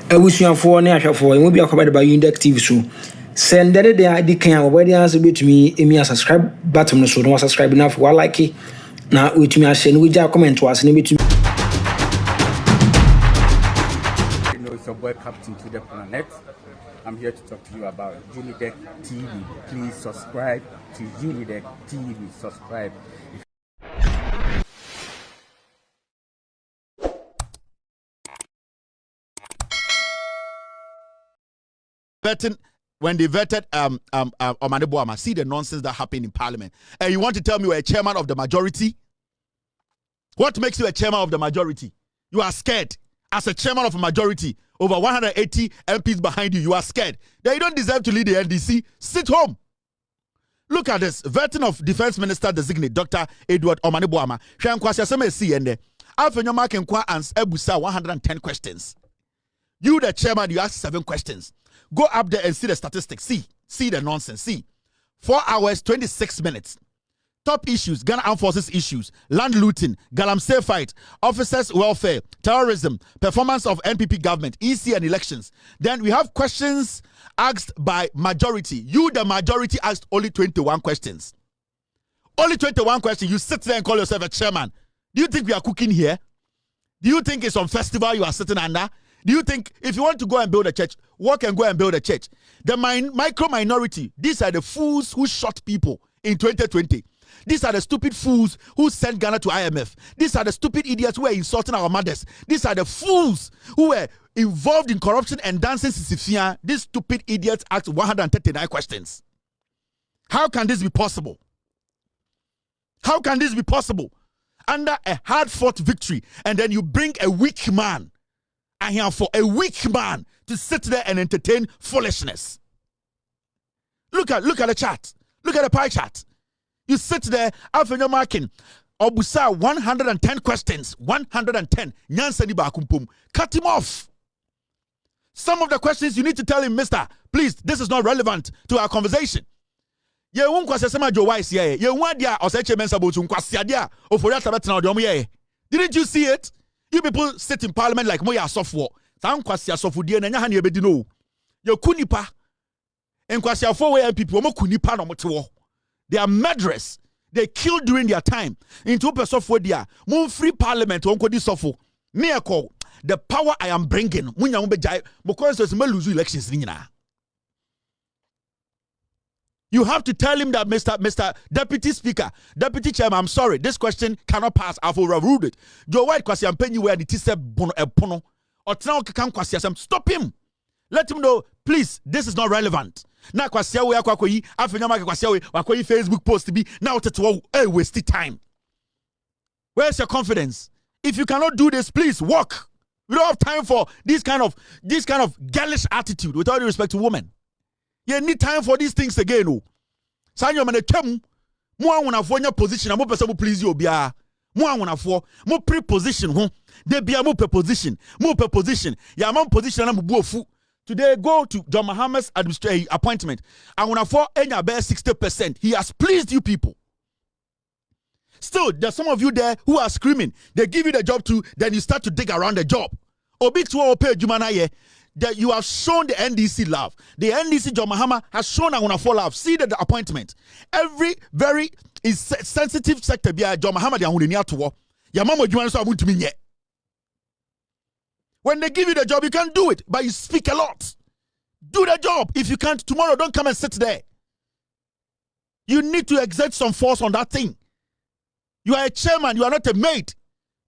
Abusuafo ne ahwefo emu bi akobade ba Unidek TV so send the day kan obodi answer betumi emi subscribe button no so no subscribe na for like na wetumi a share no we comment was ne betumi. You know, it's your boy Captain to the Planet. I'm here to talk to you about Unidek TV. Please subscribe to Unidek TV. Subscribe. When they vetted Omaneboama, see the nonsense that happened in Parliament. And you want to tell me you're a chairman of the majority? What makes you a chairman of the majority? You are scared. As a chairman of a majority, over 180 MPs behind you, you are scared. Then you don't deserve to lead the NDC. Sit home. Look at this. Veteran of Defense Minister designate Dr. Edward Omaneboama. Hon.Afenyo Markins and Ebusa 110 questions. You, the chairman, you ask 7 questions. Go up there and see the statistics. See the nonsense. See. 4 hours, 26 minutes. Top issues, Ghana Armed Forces issues, land looting, Galamsey fight, officers' welfare, terrorism, performance of NPP government, EC and elections. Then we have questions asked by majority. You, the majority, asked only 21 questions. Only 21 questions. You sit there and call yourself a chairman. Do you think we are cooking here? Do you think it's some festival you are sitting under? Do you think if you want to go and build a church, walk and go and build a church? The micro minority, these are the fools who shot people in 2020. These are the stupid fools who sent Ghana to IMF. These are the stupid idiots who were insulting our mothers. These are the fools who were involved in corruption and dancing Sisifia. These stupid idiots asked 139 questions. How can this be possible? How can this be possible? Under a hard-fought victory, and then you bring a weak man. I am for a weak man to sit there and entertain foolishness. Look at the chart. Look at the pie chart. You sit there, Afenyo Markins, Obusa 110 questions. 110. Nyansani bakumpum. Cut him off. Some of the questions you need to tell him, Mister, please, this is not relevant to our conversation. Ye won kwase sema jo wise ye. Ye won dia oseche mensa botu kwase dia ofori atabetena odom ye. Didn't you see it? You people sit in Parliament like moya software. San kwase asofo die na nya ha na ebedi no. Ye kunipa. En kwase afo we people mo kunipa no motewo. They are murderers. They killed during their time. Into person for dia. Mon free Parliament won kodi sofo. Me call the power I am bringing. Munya mo bejai because me lose elections ni nyina. You have to tell him that, Mr. Deputy Speaker, Deputy Chairman, I'm sorry, this question cannot pass. I've overruled it. Joe White kwasi ampenyi where the tise bono epono. Or tena okakam kwasi asem. Stop him. Let him know, please, this is not relevant. Na kwasi we akwakoyi, Afenyo Markins kwasi we akwayi Facebook post to be now to waste time. Where's your confidence? If you cannot do this, please walk. We don't have time for this kind of girlish attitude with all due respect to women. You need time for these things again. Oh. Sanyo mane twem mo anwonafo nya position mo pese mo please you bia. Mo anwonafo mo pre-position ho. De bia mo pre-position. Mo pre-position. Ya man position na mo buofu. Today go to John Mahama's appointment. Anwonafo enya be 60%. He has pleased you people. Still, there's some of you there who are screaming. They give you the job too, then you start to dig around the job. Obi tuwa ope jumana ye. That you have shown the NDC love. The NDC John Mahama has shown Anwonafo love. See the appointment. Every very sensitive sector be John Mahama de ahuneni atowo. Ya mama jumana so abuntumi nye. When they give you the job, you can't do it, but you speak a lot. Do the job. If you can't, tomorrow don't come and sit there. You need to exert some force on that thing. You are a chairman, you are not a mate.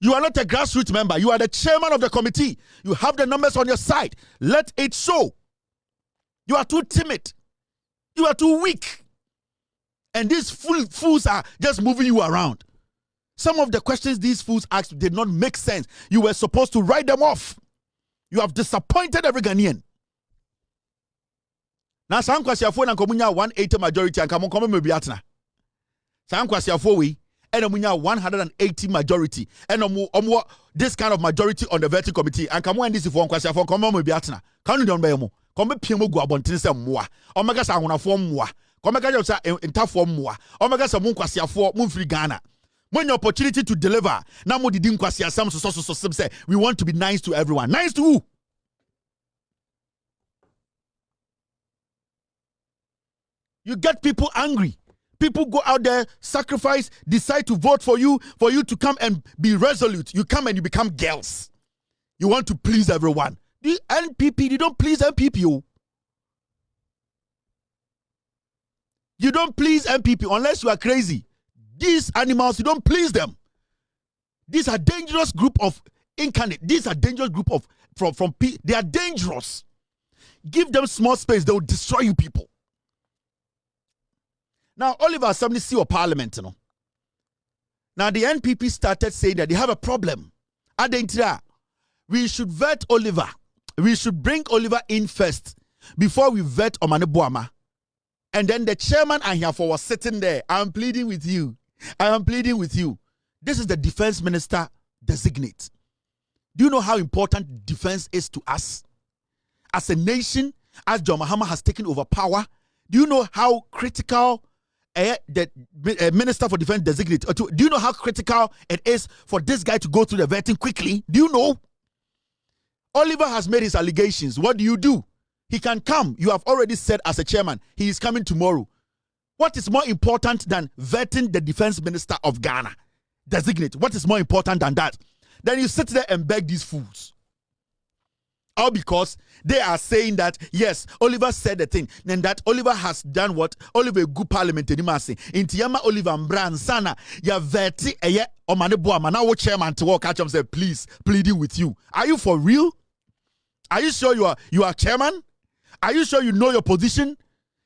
You are not a grassroots member. You are the chairman of the committee. You have the numbers on your side. Let it show. You are too timid. You are too weak. And these fools are just moving you around. Some of the questions these fools asked did not make sense. You were supposed to write them off. You have disappointed every Ghanaian. Now, some questions for 180 majority and come on, maybe atna. Some questions for we. And 180 majority. And this kind of majority on the vetting committee. And come on, this is for question for come on, maybe atna. Can you don't be mo? Come piemo go abontin se moa. Omega sa wona for moa. Come ga say enta for moa. Omega sa mun kwase afo mun free Ghana. When your opportunity to deliver, now mo didn't kwase asam so say we want to be nice to everyone. Nice to who? You get people angry. People go out there, sacrifice, decide to vote for you to come and be resolute. You come and you become girls. You want to please everyone. The NPP, you don't please NPP. You don't please NPP unless you are crazy. These animals, you don't please them. These are dangerous group of incarnate. These are dangerous group of from they are dangerous. Give them small space, they will destroy you people. Now, Oliver Assembly see your parliament, you know. Now, the NPP started saying that they have a problem. We should vet Oliver. We should bring Oliver in first before we vet Omane Boama. And then the chairman and Ahafo was sitting there. I'm pleading with you. I am pleading with you. This is the defense minister designate. Do you know how important defense is to us? As a nation, as John Mahama has taken over power, do you know how critical the Minister for Defense designate? Do you know how critical it is for this guy to go through the vetting quickly? Do you know? Oliver has made his allegations. What do? He can come. You have already said as a chairman, he is coming tomorrow. What is more important than vetting the defense minister of Ghana? Designate. What is more important than that? Then you sit there and beg these fools. All because they are saying that, yes, Oliver said the thing. Then that Oliver has done what? Oliver good parliamentary masi. Intiyama Oliver Mbran sana. Ya veti eye omane boama. Now what chairman to walk catch him say, please, pleading with you. Are you for real? Are you sure you are chairman? Are you sure you know your position?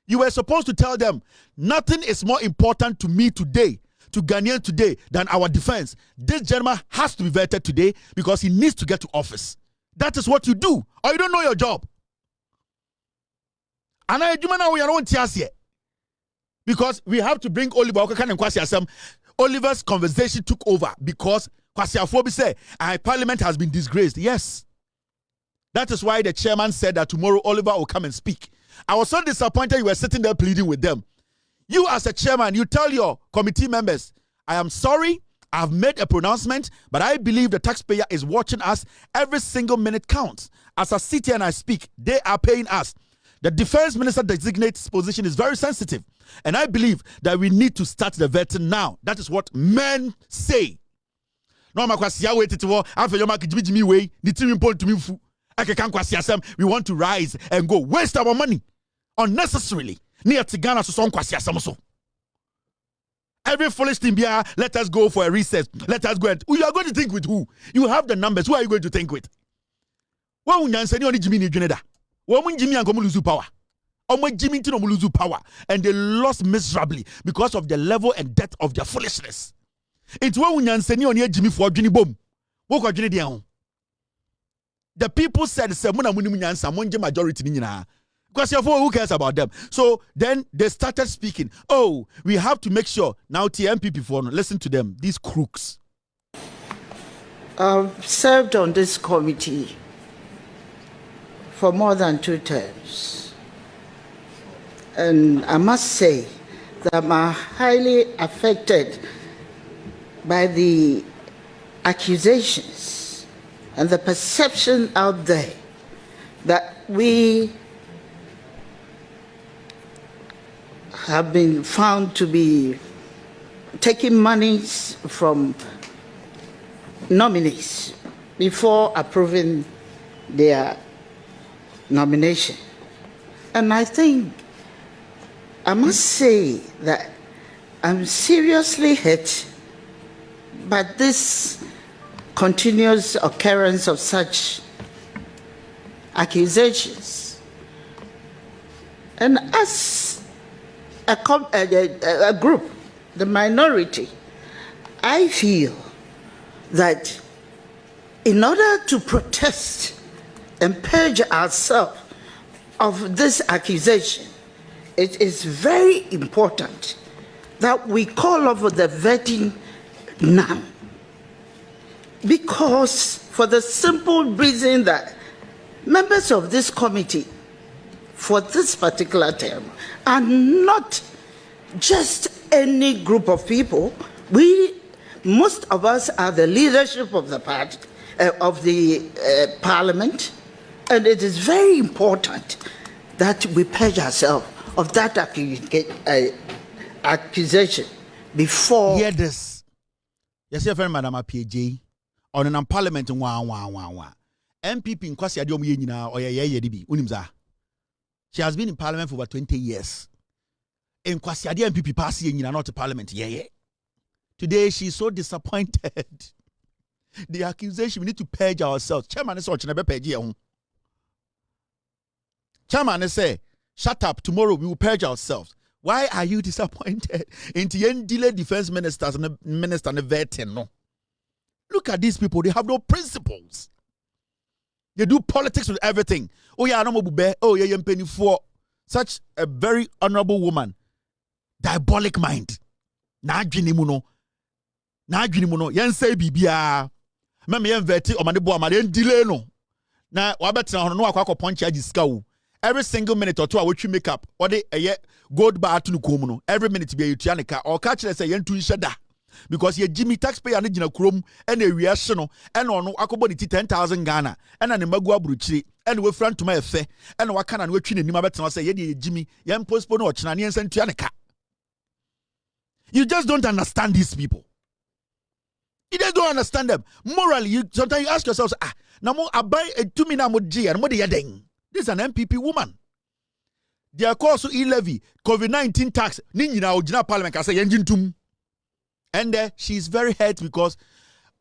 You were supposed to tell them, nothing is more important to me today, to Ghanaian today, than our defense. This gentleman has to be vetted today because he needs to get to office. That is what you do, or you don't know your job. And I do now we are on here because we have to bring Oliver Okatakyie and Kwasi Asem. Oliver's conversation took over because Kwasi Afobi said, "Our parliament has been disgraced." Yes, that is why the chairman said that tomorrow Oliver will come and speak. I was so disappointed you were sitting there pleading with them. You as a chairman, you tell your committee members, "I am sorry. I've made a pronouncement, but I believe the taxpayer is watching us. Every single minute counts. As I sit here and I speak, they are paying us. The defense minister designate's position is very sensitive, and I believe that we need to start the vetting now." That is what men say. No, we want to rise and go waste our money unnecessarily. Every foolish thing, let us go for a recess. Let us go. You are going to think with who? You have the numbers. Who are you going to think with? Power. And they lost miserably because of the level and depth of their foolishness. It's when Jimmy for Jimmy Boom. The people said, majority. Because who cares about them? So then they started speaking. Oh, we have to make sure. Now TMPP for listen to them. These crooks. I've served on this committee for more than 2 terms. And I must say that I'm highly affected by the accusations and the perception out there that we have been found to be taking monies from nominees before approving their nomination. And I think I must say that I'm seriously hurt by this continuous occurrence of such accusations. And as a group, the minority, I feel that in order to protest and purge ourselves of this accusation, it is very important that we call off the vetting now. Because for the simple reason that members of this committee for this particular term are not just any group of people. Most of us are the leadership of the party, of the parliament, and it is very important that we pledge ourselves of that accusation before. Hear this. Yes, your friend, Madam PJ, on an parliament in one. MPP in Kwasi Adom Yenina or Yedibi, Unimza. She has been in parliament for over 20 years. In Kwasi Adi MPP passing in not to parliament. Yeah. Today she's so disappointed. The accusation, we need to purge ourselves. Chairman is watching a purge. Chairman is say, shut up, tomorrow we will purge ourselves. Why are you disappointed? Into the delayed defense ministers and the minister and the veteran. No. Look at these people, they have no principles. They do politics with everything. Oh yeah, oh yeah, penny for such a very honorable woman. Diabolic mind. Na adwene mu no yen say bibia. Meme yen veti o mane bo amade delay no. Na wabetena hono no akwa punch agiska wo. Every single minute or two I watch makeup or the gold bar to no every minute be you nika or catch say yen tu sheda. Because ye Jimmy taxpayer ne gina krom and a reaction and on akobodi 10,000 Ghana and an magua bruchiri and we front to my affair and wakan and we chin in Nimabetan say ye Jimmy yan postpone or Chinanian sent to Yanaka. You just don't understand these people. You just don't understand them. Morally, you sometimes you ask yourselves, namo abai a 2 mina moji and modi yadeng. This is an MPP woman. They are called e-levy, COVID-19 tax, Ninja Ojina Parliament, I say Yenjintum. And she's very hurt because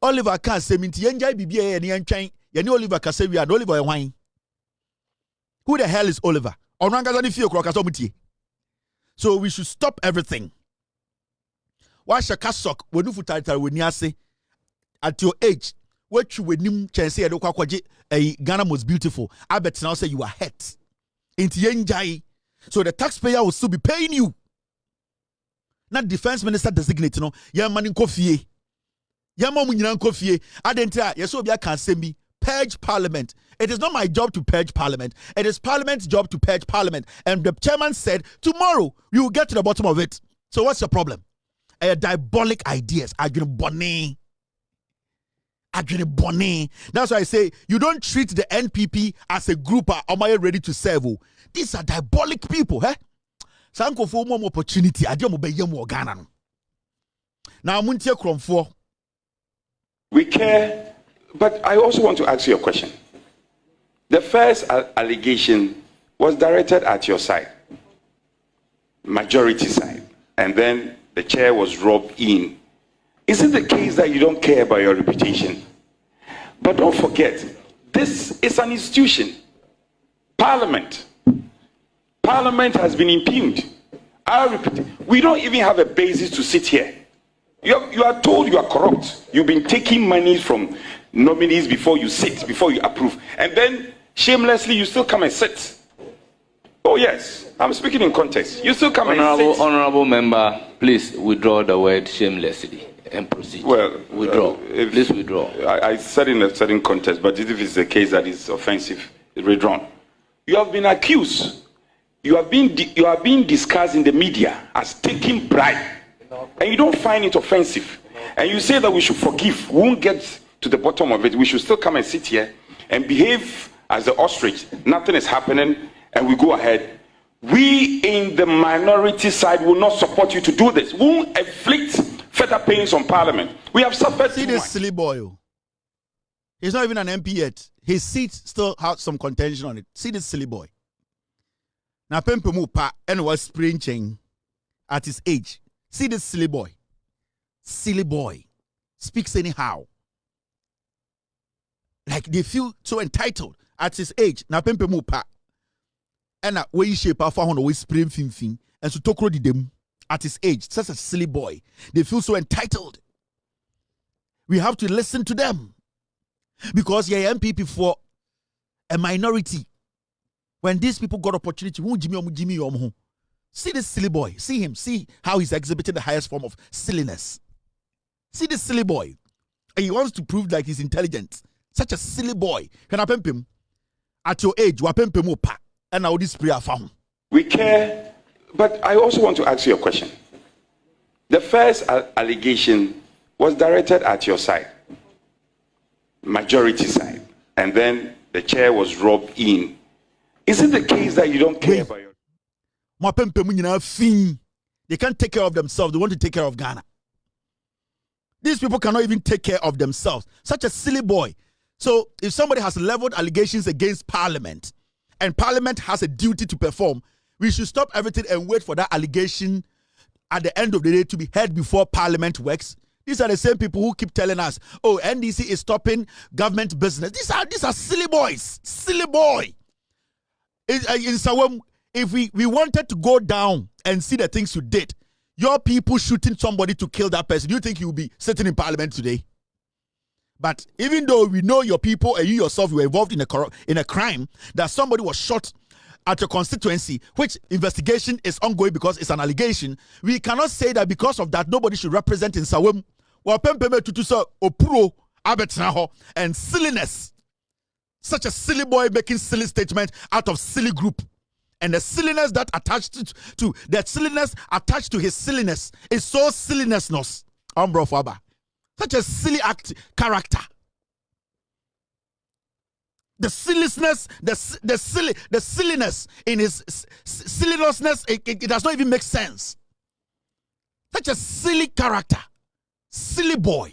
Oliver can't say minti yenjai BBA and Yanchain, Yanni Oliver Casavi and Oliver Wine. Who the hell is Oliver? So we should stop everything. Why shakasok when you futata when you say at your age, what you would nim chance a Ghana most beautiful. I bet now say you are hurt. Inti yenjai. So the taxpayer will still be paying you. Not defense minister designate no ya mani kofie ya mamu nyina kofie adenta yeso bia kan sembi purge parliament. It is not my job to purge parliament, it is parliament's job to purge parliament, and the chairman said tomorrow you will get to the bottom of it. So what's your problem? Diabolic ideas. Agin bonny. That's why I say you don't treat the NPP as a group am I ready to serve. These are diabolic people, eh? Sanko for more opportunity. I don't obey you more Ghana. Now, Muntia Kromfo. We care, but I also want to ask you a question. The first allegation was directed at your side, majority side, and then the chair was robbed in. Is it the case that you don't care about your reputation? But don't forget, this is an institution, Parliament. Parliament has been impugned. We don't even have a basis to sit here. You are told you are corrupt. You've been taking money from nominees before you sit, before you approve. And then, shamelessly, you still come and sit. Oh, yes. I'm speaking in context. You still come and sit. Honorable member, please withdraw the word shamelessly and proceed. Well, withdraw. Please withdraw. I said in a certain context, but if it's a case that is offensive, it's withdrawn. You have been accused. You are being discussed in the media as taking bribe, and you don't find it offensive, and you say that we should forgive. We won't get to the bottom of it. We should still come and sit here and behave as the ostrich. Nothing is happening, and we go ahead. We in the minority side will not support you to do this. We won't inflict further pains on Parliament. We have suffered. See this silly boy. He's not even an MP yet. His seat still has some contention on it. See this silly boy. Now, Pempemu pa and was sprinting at his age. See this silly boy. Silly boy. Speaks anyhow. Like they feel so entitled at his age. Now, Pempemu pa. And where you shape for Hon always spring fin. And so talk already them at his age. Such a silly boy. They feel so entitled. We have to listen to them. Because you're MPP for a minority. When these people got opportunity, see this silly boy. See him. See how he's exhibiting the highest form of silliness. See this silly boy. And he wants to prove like he's intelligent. Such a silly boy. Can I pimp him? At your age, you are pimp him up. And now this prayer found. We care, but I also want to ask you a question. The first allegation was directed at your side, majority side, and then the chair was robbed in. Is it the case that you don't care about your... They can't take care of themselves. They want to take care of Ghana. These people cannot even take care of themselves. Such a silly boy. So if somebody has leveled allegations against Parliament, and Parliament has a duty to perform, we should stop everything and wait for that allegation at the end of the day to be heard before Parliament works. These are the same people who keep telling us, oh, NDC is stopping government business. These are silly boys. Silly boy. In Sawam, if we wanted to go down and see the things you did, your people shooting somebody to kill that person, do you think you will be sitting in Parliament today? But even though we know your people and you yourself were involved in a crime, that somebody was shot at your constituency, which investigation is ongoing because it's an allegation, we cannot say that because of that nobody should represent in Sawam. And silliness. Such a silly boy making silly statement out of silly group. And the silliness that attached to that silliness attached to his silliness is so sillinessness. Faba. Such a silly character. The silliness, the silliness in his sillinessness, it does not even make sense. Such a silly character. Silly boy.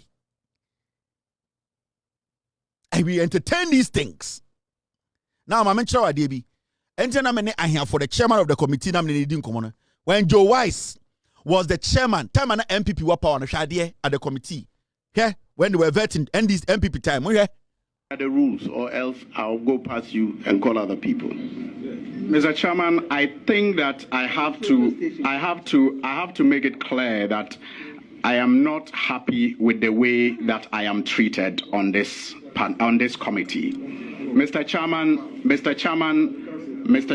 And we entertain these things. Now, I'm sure I did. And I here for the chairman of the committee. When Joe Wise was the chairman, time and MPP were power on the at the committee. Yeah, when they were vetting and this MPP time, yeah. The rules, or else I'll go past you and call other people. Mr. Chairman, I think that I have to make it clear that I am not happy with the way that I am treated on this committee. Mr.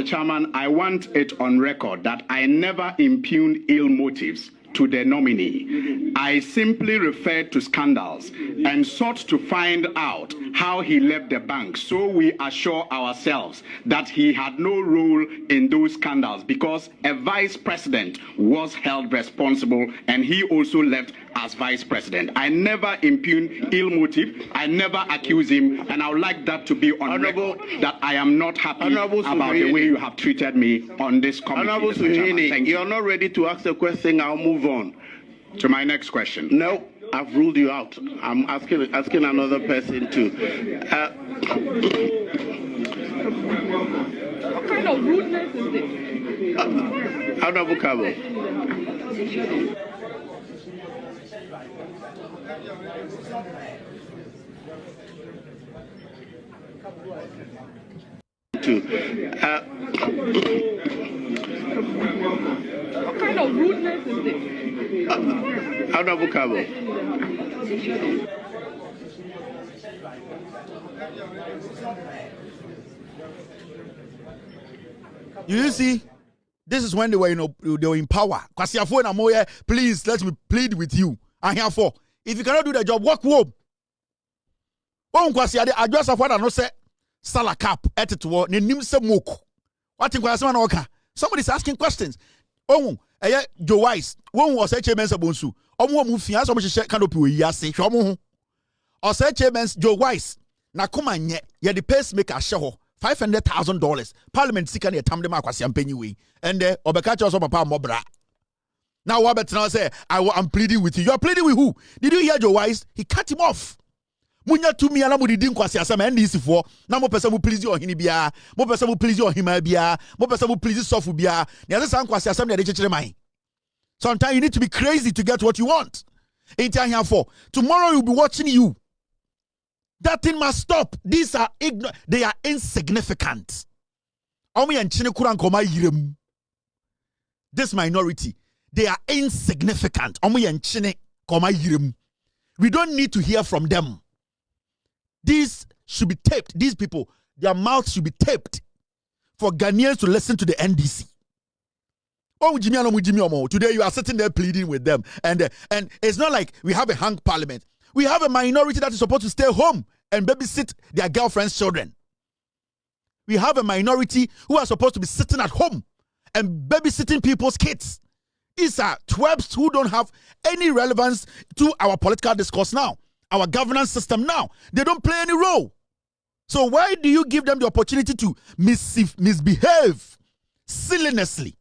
Chairman, I want it on record that I never impugned ill motives to the nominee. I simply referred to scandals and sought to find out how he left the bank, so we assure ourselves that he had no role in those scandals because a vice president was held responsible and he also left as vice president. I never impugned ill motive. I never accused him, and I would like that to be on record that I am not happy about the way you have treated me on this committee. Thank you. You're not ready to ask a question. I'll move on to my next question. No, I've ruled you out. I'm asking another person too. What kind of rudeness is this? Honorable Cabo. What kind of rudeness is this? Honorable Cabo. You see, this is when they were, they were in power. Please, let me plead with you. I'm here for. If you cannot do the job, walk home. I just have what I know say. Sala cap at it war ne nim se moko. What in kwase man oka? Somebody's asking questions. Oh, Joe Wise, one was a chairman sabonsu. Omo mu fia so mo hye canopy we yase. Hwe omo ho. O say chairman Joe Wise na koma nye ye the pacemaker hye ho. $500,000. Parliament sika na tam dem akwase ampanyi we. And obeka cho so papa mobra. Now what better now say I'm pleading with you. You are pleading with who? Did you hear Joe Wise? He cut him off. Munya tumi ala mu didi nkwase asem NDC fo na mo pese mu please ohini bia mo pese mu please ohima bia mo pese mu please sofu bia na yase san kwase asem na de chechire man. Sometimes you need to be crazy to get what you want. Ain't I here for? Tomorrow you'll be watching you. That thing must stop. These are they are insignificant. This minority, they are insignificant. We don't need to hear from them. These should be taped. These people, their mouths should be taped for Ghanaians to listen to the NDC. Oh, today you are sitting there pleading with them. And it's not like we have a hung parliament. We have a minority that is supposed to stay home and babysit their girlfriends' children. We have a minority who are supposed to be sitting at home and babysitting people's kids. These are twerps who don't have any relevance to our political discourse now, our governance system now. They don't play any role. So why do you give them the opportunity to misbehave sillinessly?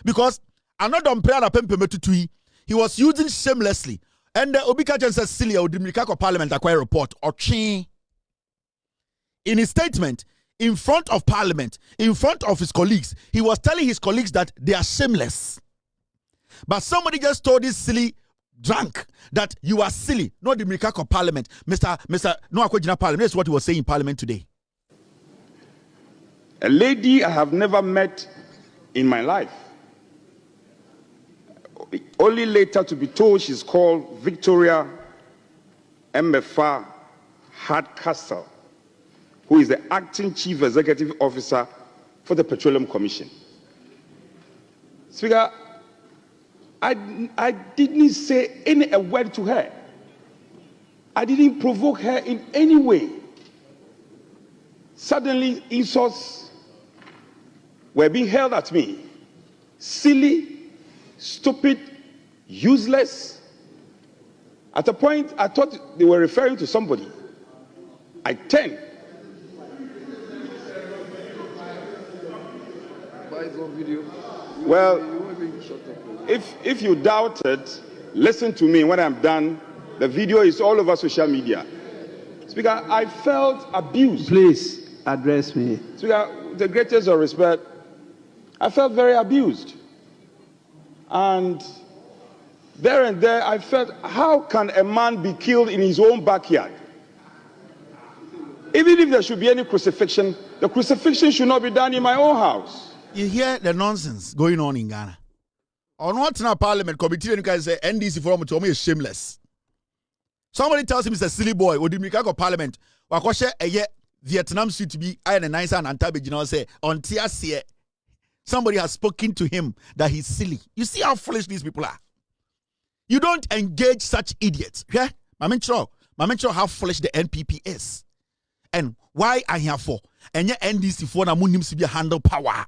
Because another Dompreh na pempeme tutui, he was using shamelessly. And the Obika Jen says silly or Dimrikako Parliament acquire report or chin. In his statement, in front of Parliament, in front of his colleagues, he was telling his colleagues that they are shameless. But somebody just told this silly drunk that you are silly. No, the Mikako Parliament. Mr. No, Parliament. That's what he was saying in Parliament today. A lady I have never met in my life. Only later to be told she's called Victoria Mfa Hardcastle, who is the acting chief executive officer for the Petroleum Commission. Speaker, I didn't say a word to her. I didn't provoke her in any way. Suddenly, insults were being hurled at me. Silly, stupid, useless. At a point, I thought they were referring to somebody. I turned. Well, if you doubt it, listen to me when I'm done. The video is all over social media. Speaker, I felt abused. Please address me. Speaker, with the greatest of respect, I felt very abused. And there, I felt, how can a man be killed in his own backyard? Even if there should be any crucifixion, the crucifixion should not be done in my own house. You hear the nonsense going on in Ghana. On what's in a Parliament committee, you can say NDC forum to me is shameless. Somebody tells him he's a silly boy. Would you go Parliament? Wakoshe eye Vietnam suit to be I and nice and antabe, you know, say on TSC. Somebody has spoken to him that he's silly. You see how foolish these people are. You don't engage such idiots. Yeah? Mamencho how foolish the NPP is. And why are here for? And yet NDC for na munim sibi handle power.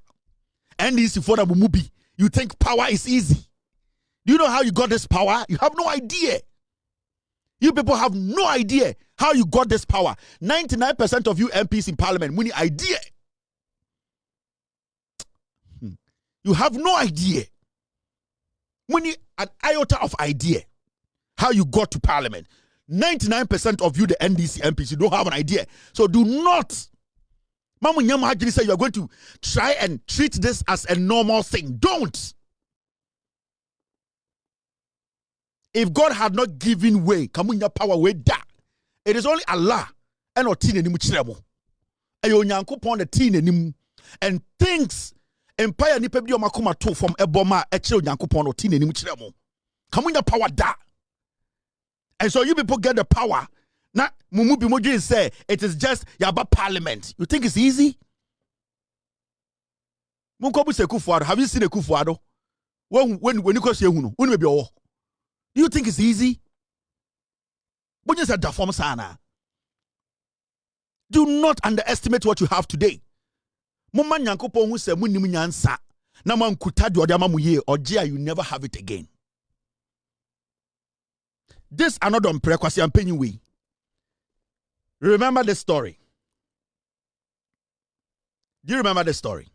NDC for na mumubi. You think power is easy. Do you know how you got this power? You have no idea. You people have no idea how you got this power. 99% of you MPs in Parliament, muni idea. You have no idea. Muni an iota of idea how you got to Parliament. 99% of you, the NDC MPs, you don't have an idea. So do not. Mama Nyama say you are going to try and treat this as a normal thing. Don't. If God had not given way, kamunya power way da. It is only Allah and otin enimu chiremo. Ayo nyankopon the tin enimu and things empire ni pebi o makoma to from eboma e chire nyankopon otin enimu chiremo. Kamunya power da. And so you people get the power. Now, Mumubi Moji say it is just Yaba Parliament. You think it's easy? Munkobu se Kufuado. Have you seen a Kufuado? When you go see Huno, when maybe all. Do you think it's easy? But just a deform sana. Do not underestimate what you have today. Mumman Yankopo who say Munimunyansa. Naman Kutadi or Yamamuye or Jia, you never have it again. This another Dompreh Kwasi Ampenyi we. Remember the story. Do you remember the story?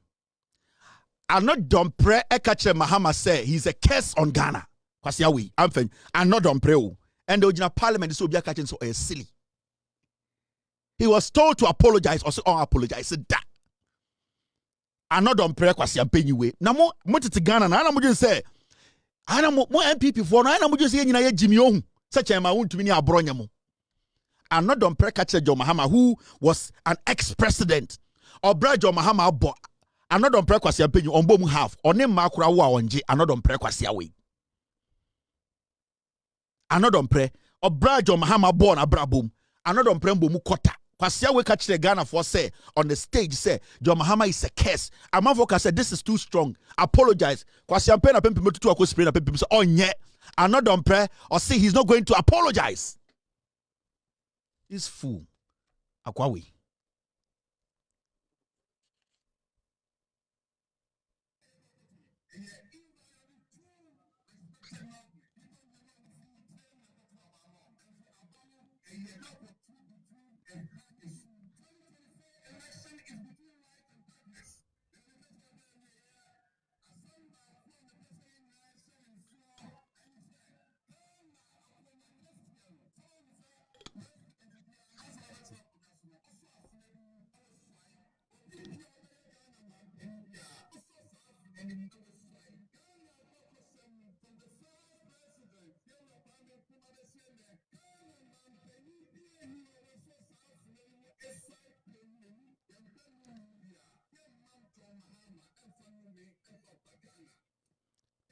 Another Dompreh Ekache Mahama say he's a curse on Ghana. Kwasi Awi Ampenyi another Dompreh. And the original Parliament is Obia catching so silly. He was told to apologize or say apologize. Said that. Another Dompreh Kwasi Ampenyi we. Na mo to Ghana na ana mo just say ana mo MPP for na ana mo just say nyina ye Jimmy Ohun. Such a man to me abronya mo. Another Dompreh Kache John Mahama, who was an ex-president, or Brad John Mahama bo. Another Dompreh Kwasi Ampenyi on bomu half. Or name Makura wa onje. Another Dompreh Kwasi away. Another Dompreh or Brad John Mahama born abrabum. Another Dompreh bomu kota. Kwasi away catch the Ghana for say on the stage say John Mahama is a curse. Amavoka said this is too strong. Apologize. Kwasi Ampenyi na pempe metutu akwo spray na pempe say oh nye. Another Dompreh or say he's not going to apologize. This fool. Akwawi.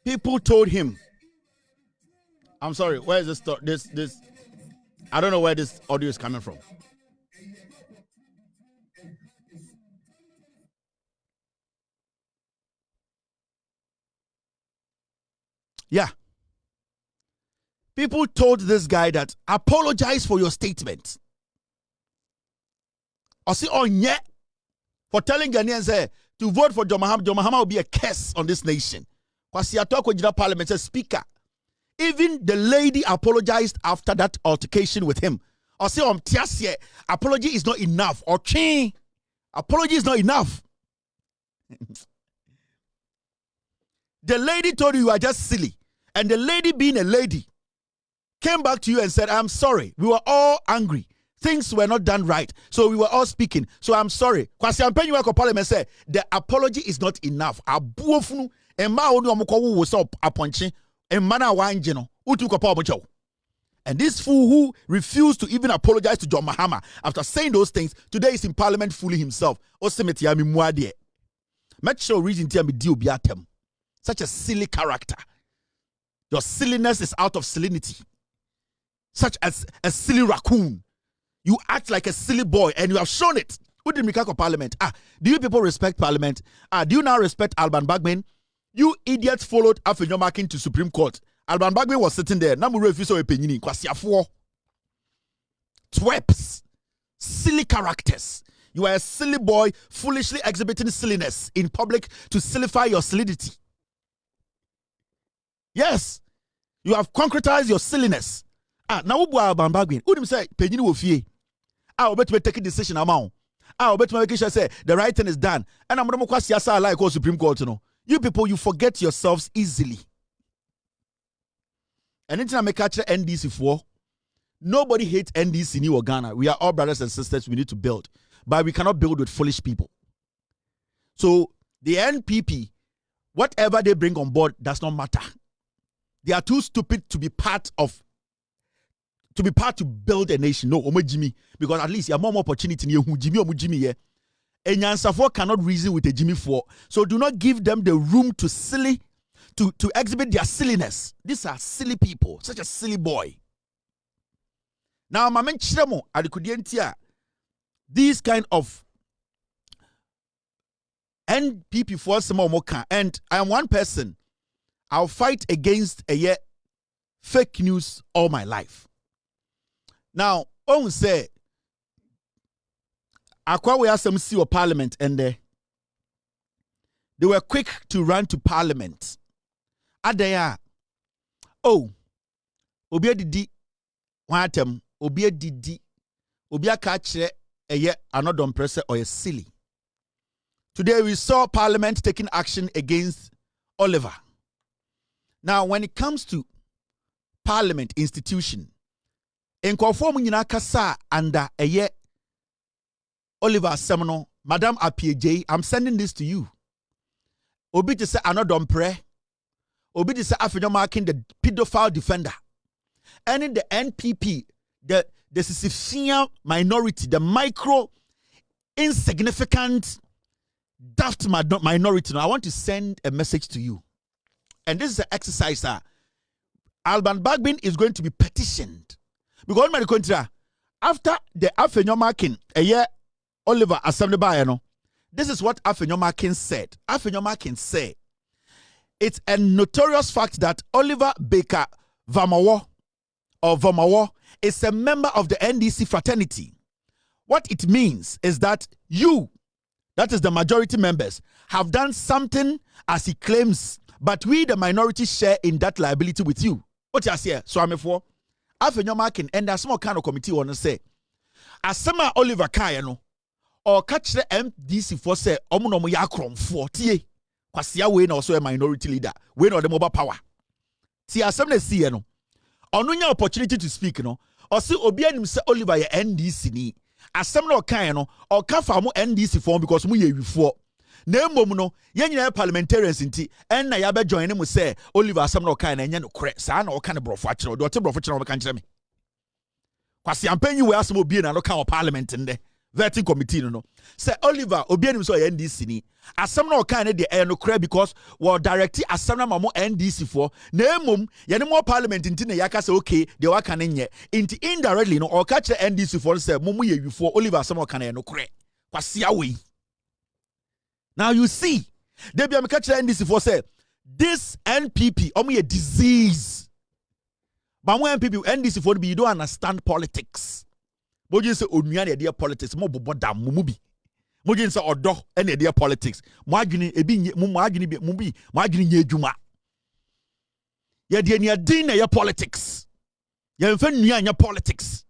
people told him, I'm sorry, where is this I don't know where this audio is coming from. Yeah. People told this guy that apologize for your statement. Or see on yet for telling Ghanaians to vote for John Mahama. John Mahama will be a curse on this nation. Because he talked with the Parliament says, Speaker. Even the lady apologized after that altercation with him. Or say on Tiasie, apology is not enough. Or chain, apology is not enough. The lady told you are just silly. And the lady, being a lady, came back to you and said, I'm sorry. We were all angry. Things were not done right. So we were all speaking. So I'm sorry. Kwasi Ampenyi Wako Parliament said, the apology is not enough. Abuofunu, Emma Onu Amukowu was up aponche, Emana Wanjeno, Utuko Pamocho. And this fool who refused to even apologize to John Mahama after saying those things, today is in Parliament fooling himself. Osemetiami Muadie. Make sure reason Tiami Diobiatem. Such a silly character. Your silliness is out of salinity. Such as a silly raccoon. You act like a silly boy and you have shown it. Who did Mikako Parliament? Do you people respect Parliament? Do you now respect Alban Bagman? You idiots followed Afenyo Markins to Supreme Court. Alban Bagman was sitting there. Namu refused to opinion. Twerps. Silly characters. You are a silly boy foolishly exhibiting silliness in public to sillify your solidity. Yes. You have concretized your silliness. Now who Alban Bagman? Who say penny will fear? I will bet me take a decision amount. I will bet me make sure say the right thing is done. And I'm going to kwasi asa like all Supreme Court, you know. You people, you forget yourselves easily. And anytime I catch NDC for, nobody hates NDC in Ghana. We are all brothers and sisters. We need to build, but we cannot build with foolish people. So the NPP, whatever they bring on board does not matter. They are too stupid to be part to build a nation. No, Jimmy, because at least you have more opportunity near Jimmy here. And Nyansafo cannot reason with a Jimmy 4. So do not give them the room to exhibit their silliness. These are silly people, such a silly boy. Now, Mamen Chiremo, Adikudientia, these kind of NPP for some more, and I am one person. I'll fight against fake news all my life. Now, on say, Akwa we have some see Parliament, and they were quick to run to Parliament. Adaya, oh, Obia Didi, Watem, Obia Didi, Obia Kache, another Dompreh or a silly. Today we saw Parliament taking action against Oliver. Now, when it comes to Parliament institution, in conform nyina kasa under Oliver Semono, Madam Appiagyei, I'm sending this to you. Obi to say another Dompreh, Obi to say Afenyo Markins, the pedophile defender, and in the NPP, the Sisyphean minority, the micro insignificant daft minority. Now, I want to send a message to you. And this is an exercise. Alban Bagman is going to be petitioned. Because my country, after the Afenyo Markins, Oliver Assembly Bayano, this is what Afenyo Markins said. Afenyo Markins said, it's a notorious fact that Oliver Baker Vamawo is a member of the NDC fraternity. What it means is that you, that is the majority members, have done something as he claims, but we, the minority, share in that liability with you. What you say? So I'm for Afenyo Markins, and there's small kind of committee want to say, Asema Oliver Kayano, or catch the MDC for say, Omuno Yakron 40. Kwasia we also a minority leader. We know the mobile power. See, Assembly see, no. Onunya opportunity to speak, no. Or see, Obianim say Oliver ye NDC ni. Assembly or Kayano, or Kafamu NDC form because we ye before. Name no, yen parliamentarians inti, and na yabe join him say Oliver Assembly or Kayana and no cre, san or kind of brofacino, do a brofacino can me. Kwasi Ampenyi we ask Mobi and local parliament in there. vetting committee no say Oliver obianim so NDC ni asem na okan de no kra because we direct asem na mamo NDC for na emom ye ne more parliament nti na yaka say okay de waka ne nye nti indirectly no oka kire NDC for say momu ye wifo Oliver asem okan no kra kwasia we. Now you see they be am ka kire NDC for say this NPP omo ye disease but when NPP NDC for be you don't understand politics. Mojin say onuan e politics mo bobo dam mu bi. Mojin say odo e na politics. Mo adwene e bi mo adwene bi mo bi mo adwene nya adwuma. Ye de nia din na politics. Ye mfa nuan nya politics.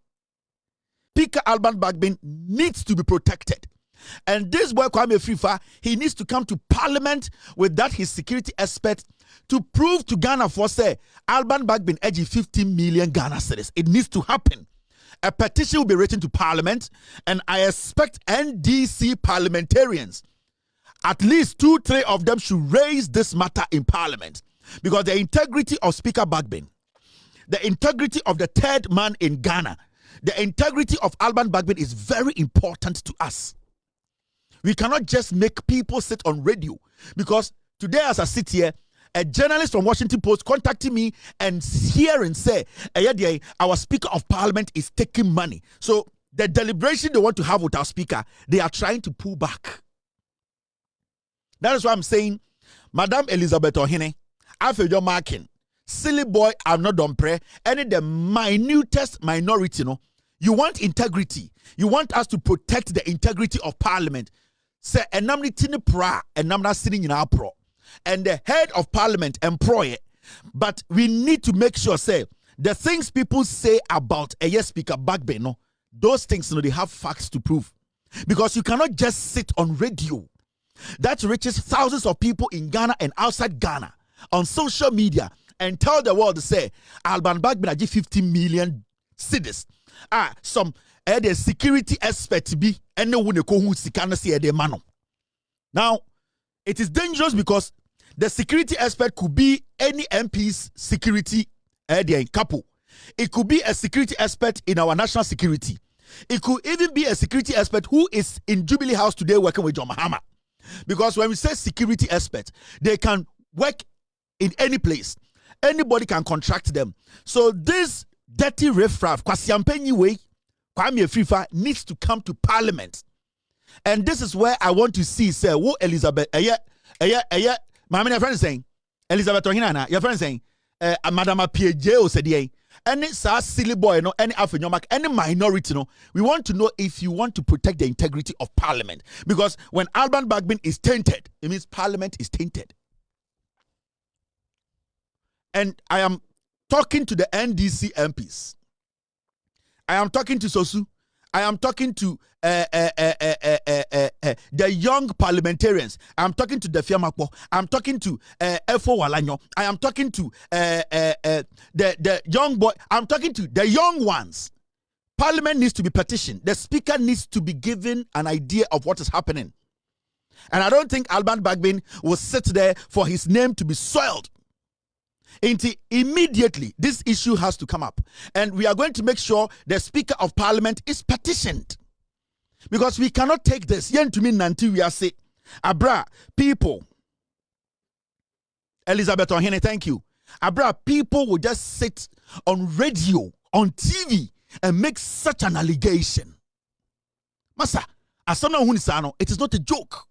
Speaker Alban Bagbin needs to be protected. And this boy Kwame Afrifa, he needs to come to parliament with that his security expert to prove to Ghana for say Alban Bagbin edgy 15 million Ghana cedis. It needs to happen. A petition will be written to Parliament, and I expect NDC parliamentarians, at least 2-3 of them, should raise this matter in Parliament, because the integrity of Speaker Bagbin, the integrity of the third man in Ghana, the integrity of Alban Bagbin is very important to us. We cannot just make people sit on radio, because today as I sit here, a journalist from Washington Post contacted me and hear and say, our Speaker of Parliament is taking money. So the deliberation they want to have with our Speaker, they are trying to pull back. That is why I'm saying, Madam Elizabeth Ohene, Afenyo Markins, silly boy, I'm not Dompreh, any the minutest minority, no. You want integrity. You want us to protect the integrity of Parliament. Say, enamni tini pra, enamna sitting in our pro. And the head of Parliament employ it. But we need to make sure, say, the things people say about a yes Speaker Bagbin, no, those things, they have facts to prove. Because you cannot just sit on radio that reaches thousands of people in Ghana and outside Ghana on social media and tell the world to say, Alban Bagbin give 15 million cedis. Some the security expert be and no one who see the mano. Now, it is dangerous because the security expert could be any MP's security couple. It could be a security expert in our national security. It could even be a security expert who is in Jubilee House today working with John Mahama. Because when we say security expert, they can work in any place. Anybody can contract them. So this dirty riffraff, Kwasiampenyi way, Kwame Afrifa needs to come to Parliament. And this is where I want to see, say, who Elizabeth, my friend is saying, Elizabeth Ohinana, your friend saying, Madam PJ said, any silly boy, no, any Afenyo, any minority, no, we want to know if you want to protect the integrity of Parliament. Because when Alban Bagbin is tainted, it means Parliament is tainted. And I am talking to the NDC MPs. I am talking to Sosu. I am talking to the young parliamentarians. I am talking to the Fiamakpo. I am talking to Efo Walanyo. I am talking to the young boy. I am talking to the young ones. Parliament needs to be petitioned. The Speaker needs to be given an idea of what is happening. And I don't think Alban Bagbin will sit there for his name to be soiled. Immediately, this issue has to come up. And we are going to make sure the Speaker of Parliament is petitioned. Because we cannot take this. Yen to me nanti we are say, Abra, people. Elizabeth Ohene, thank you. Abra, people will just sit on radio, on TV, and make such an allegation. Masa, Asana Hunisano, it is not a joke.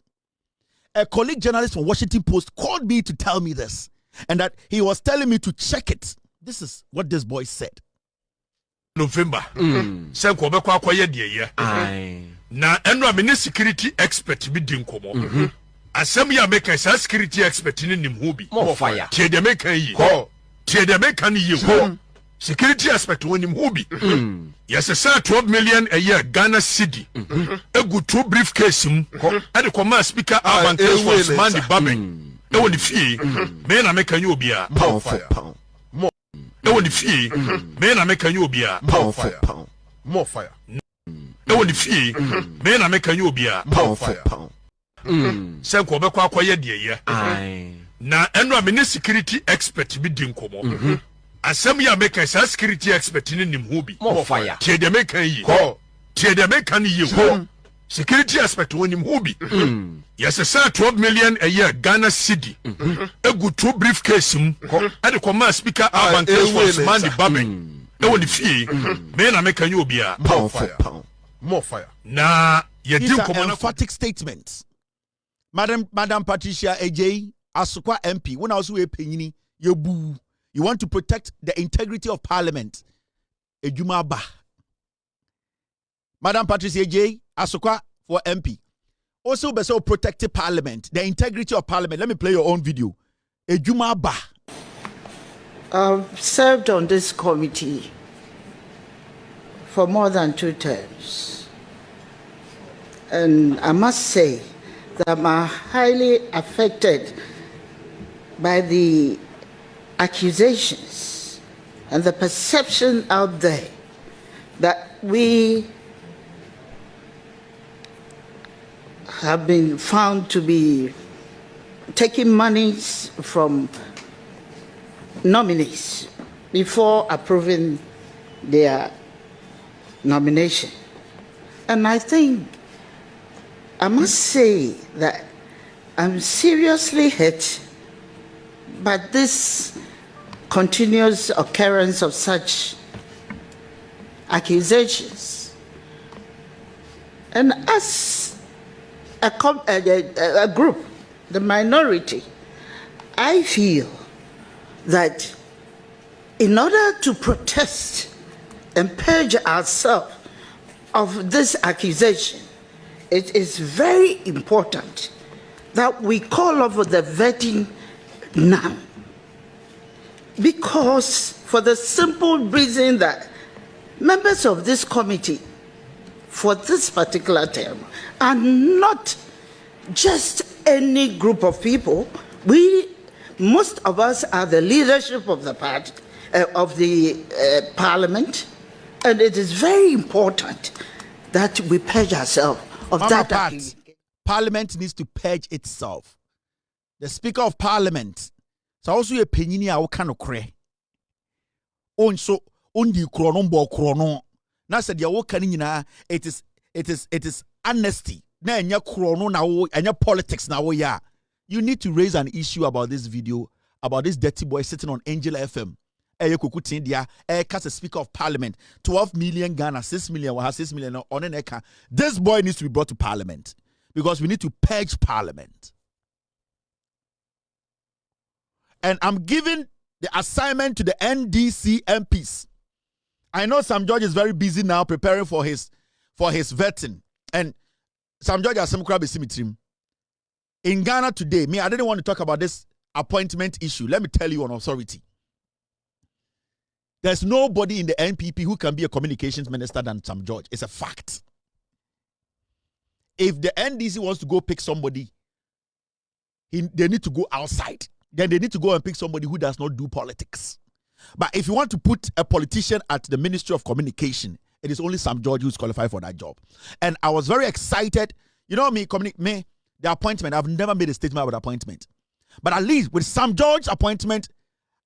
A colleague journalist from Washington Post called me to tell me this. And that he was telling me to check it. This is what this boy said. November. Say ko be kwa ye de ye. Na eno amene security expert bi din komo. Asem ya make a security expert ni nim ho bi. Mo fire. Tie de make yi. Tie de make ni yi. Security expert won nim ho bi. Yes, sir, 12 million a year Ghana cedi. A good 2 briefcase mu. E de come Speaker Alban Bagbin man di babin. E won di fie me na meka nyo bia pound more e won di fie me na meka nyo bia pound more fire e won di fie me na meka nyo bia pound say ko be kwa ye de ye na eno amene security expert bi din komo asem ya meka security expert ni nim ho bi more fire tie de meka yi tie de meka ni yi security expert when him who be. Yes, sir, 12 million a year Ghana city. A good 2 briefcase and the command speaker Alban was Mandy Babbing. No one fee. Men are making you be a pound fire. More fire. Nah, you these do are emphatic statements. Madam Patricia AJ Asukwa MP, when I was with Penini, you boo. You want to protect the integrity of Parliament. Ejuma ba. Madam Patricia AJ Asukwa for MP. Also, Beso protected Parliament, the integrity of Parliament. Let me play your own video. Ejuma ba. I've served on this committee for more than 2 terms. And I must say that I'm highly affected by the accusations and the perception out there that we have been found to be taking monies from nominees before approving their nomination. And I think I must say that I'm seriously hurt by this continuous occurrence of such accusations. And as a group, the minority, I feel that in order to protest and purge ourselves of this accusation, it is very important that we call over the vetting now. Because for the simple reason that members of this committee for this particular term are not just any group of people. Most of us are the leadership of the party, of the parliament, and it is very important that we purge ourselves of that. Parliament needs to purge itself. The Speaker of Parliament, so also a penini a kind of cray. On so on the chrono. Now said ya wokanina, it is honesty. Na enya chrono na wo enya politics na wo ya. You need to raise an issue about this video, about this dirty boy sitting on Angel FM. As a Speaker of Parliament, 12 million Ghana, 6 million, 6 million on an eka. This boy needs to be brought to Parliament because we need to purge Parliament. And I'm giving the assignment to the NDC MPs. I know Sam George is very busy now preparing for his vetting. And Sam George has some crab symmetry. In Ghana today, I didn't want to talk about this appointment issue. Let me tell you on authority. There's nobody in the NPP who can be a communications minister than Sam George. It's a fact. If the NDC wants to go pick somebody, they need to go outside. Then they need to go and pick somebody who does not do politics. But if you want to put a politician at the Ministry of Communication, it is only Sam George who's qualified for that job. And I was very excited. You know me, the appointment, I've never made a statement about appointment. But at least with Sam George's appointment,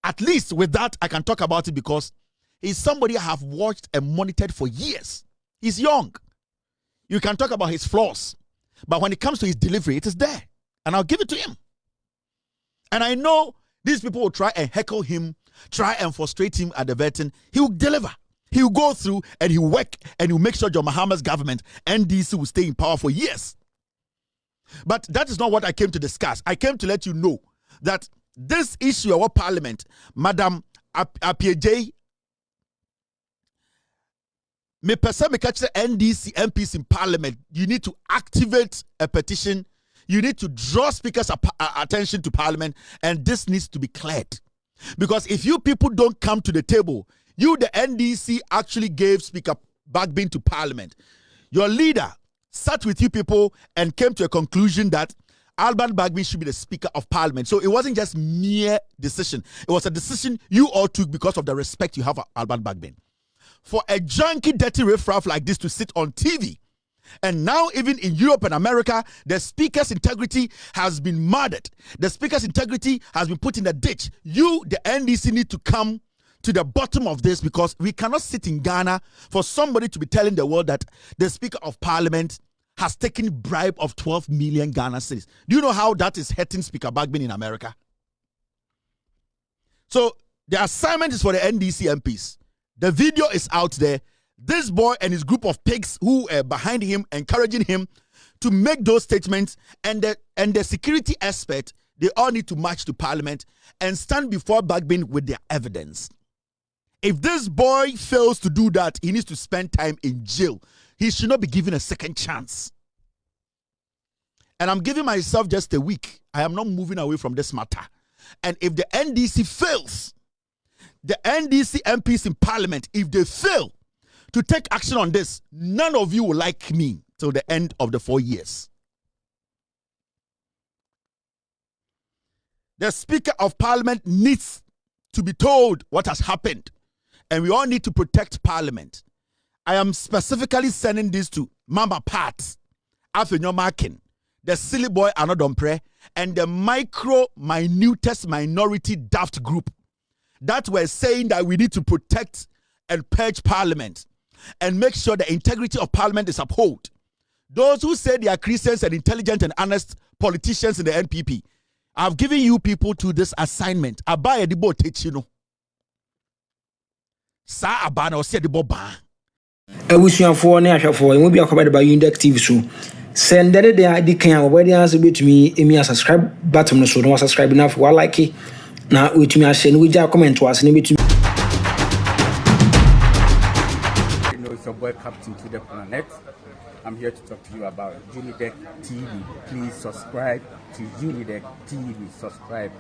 at least with that, I can talk about it because he's somebody I have watched and monitored for years. He's young. You can talk about his flaws. But when it comes to his delivery, it is there. And I'll give it to him. And I know these people will try and heckle him, try and frustrate him at the vetting. He will deliver. He will go through and he will work and he will make sure John Mahama's government, NDC, will stay in power for years. But that is not what I came to discuss. I came to let you know that this issue of our parliament, Madam Apieje, me person me catch the NDC MPs in parliament, you need to activate a petition. You need to draw speakers' attention to parliament, and this needs to be cleared. Because if you people don't come to the table, you, the NDC, actually gave Speaker Bagbin to parliament. Your leader sat with you people and came to a conclusion that Alban Bagbin should be the Speaker of Parliament. So it wasn't just mere decision. It was a decision you all took because of the respect you have for Alban Bagbin. For a junky, dirty riffraff like this to sit on TV, and now even in Europe and America, the Speaker's integrity has been murdered. The Speaker's integrity has been put in the ditch. You, the NDC, need to come to the bottom of this because we cannot sit in Ghana for somebody to be telling the world that the Speaker of Parliament has taken bribe of 12 million Ghana cedis. Do you know how that is hurting Speaker Bagbin in America? So the assignment is for the NDC MPs. The video is out there. This boy and his group of pigs who are behind him, encouraging him to make those statements, and the security expert, they all need to march to Parliament and stand before Bagbin with their evidence. If this boy fails to do that, he needs to spend time in jail. He should not be given a second chance. And I'm giving myself just a week. I am not moving away from this matter. And if the NDC fails, the NDC MPs in Parliament, if they fail to take action on this, none of you will like me till the end of the 4 years. The Speaker of Parliament needs to be told what has happened, and we all need to protect Parliament. I am specifically sending this to Mama Pat, Afenyo Markins, the silly boy Hon.Annor Dompreh, and the minutest minority daft group that were saying that we need to protect and purge Parliament and make sure the integrity of Parliament is upheld. Those who say they are Christians and intelligent and honest politicians in the NPP, I've given you people to this assignment. Abaya di bo techino. Sa abana o se di bo ba. Abusuafo ne ahwefo emu bia kwabade ba Unidek TV so. Send that they are the can already answer to me subscribe button no so no subscribe na for like na with me share no ja comment to us na betumi. It's your boy Captain to the Planet. I'm here to talk to you about Unidek TV. Please subscribe to Unidek TV. Subscribe.